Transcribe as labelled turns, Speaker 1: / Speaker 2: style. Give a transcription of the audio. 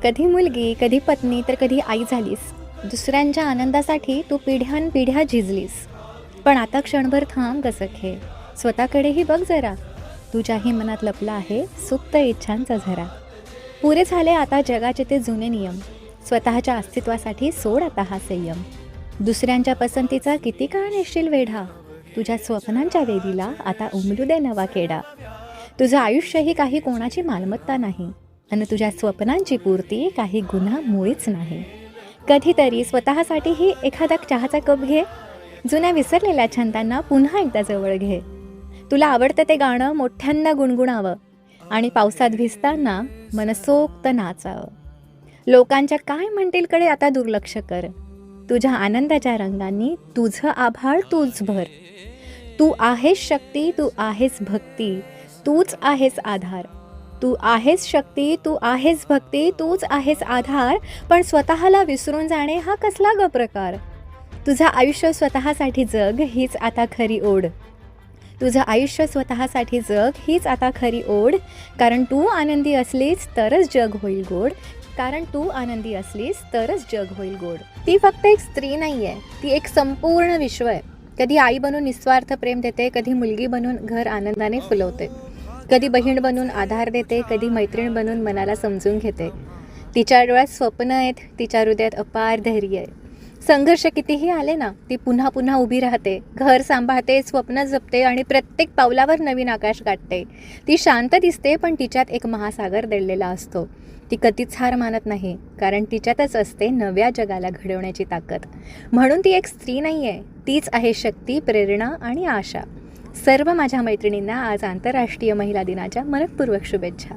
Speaker 1: कधी मुलगी, कधी पत्नी, तर कधी आई झालीस. दुसऱ्यांच्या आनंदासाठी तू पिढ्यानपिढ्या झिजलीस. पण आता क्षणभर थांब गं सखे, स्वतःकडेही बघ जरा. तुझ्याही मनात लपला आहे सुप्त इच्छांचा झरा. पुरे झाले आता जगाचे ते जुने नियम. स्वतःच्या अस्तित्वासाठी सोड आता हा संयम. दुसऱ्यांच्या पसंतीचा किती काळ नेसशील वेढा. तुझ्या स्वप्नांच्या वेदीला आता उमलू दे नवा केडा. तुझं आयुष्यही काही कोणाची मालमत्ता नाही, आणि तुझ्या स्वप्नांची पूर्ती काही गुन्हा मुळीच नाही. कधीतरी स्वतःसाठीही एखादा चहाचा कप घे. जुन्या विसरलेल्या छंदांना पुन्हा एकदा जवळ घे. तुला आवडतं ते गाणं मोठ्यांना गुणगुणावं आणि पावसात भिजताना मनसोक्त नाचावं. लोकांच्या काय म्हणतीलकडे आता दुर्लक्ष कर. तुझ्या आनंदाच्या रंगांनी तुझं आभाळ तूच भर. तू आहेस शक्ती, तू आहेस भक्ती, तूच आहेस आधार. तू आहेस शक्ती, तू आहेस भक्ती, तूच आहेस आधार. पण स्वतःला विसरून जाणे हा कसला ग प्रकार. तुझं आयुष्य स्वतःसाठी जग हीच आता खरी ओढ. तुझं आयुष्य स्वतःसाठी जग हीच आता खरी ओढ. कारण तू आनंदी असलीस तरच जग होईल गोड. कारण तू आनंदी असलीस तरच जग होईल गोड. ती फक्त एक स्त्री नाही आहे, ती एक संपूर्ण विश्व आहे. कधी आई बनून निस्वार्थ प्रेम देते, कधी मुलगी बनून घर आनंदाने फुलवते, कधी बहीण बनून आधार देते, कधी मैत्रीण बनून मनाला समजून घेते. तिच्या डोळ्यात स्वप्न आहेत, तिच्या हृदयात अपार धैर्य आहे. संघर्ष कितीही आले ना, ती पुन्हा पुन्हा उभी राहते, घर सांभाळते, स्वप्न जपते आणि प्रत्येक पावलावर नवीन आकाश गाठते. ती शांत दिसते, पण तिच्यात एक महासागर दडलेला असतो. ती कधीच हार मानत नाही, कारण तिच्यातच असते नव्या जगाला घडवण्याची ताकद. म्हणून ती एक स्त्री नाही आहे, तीच आहे शक्ती, प्रेरणा आणि आशा. सर्व माझ्या मैत्रिणींना आज आंतरराष्ट्रीय महिला दिनाच्या मनःपूर्वक शुभेच्छा.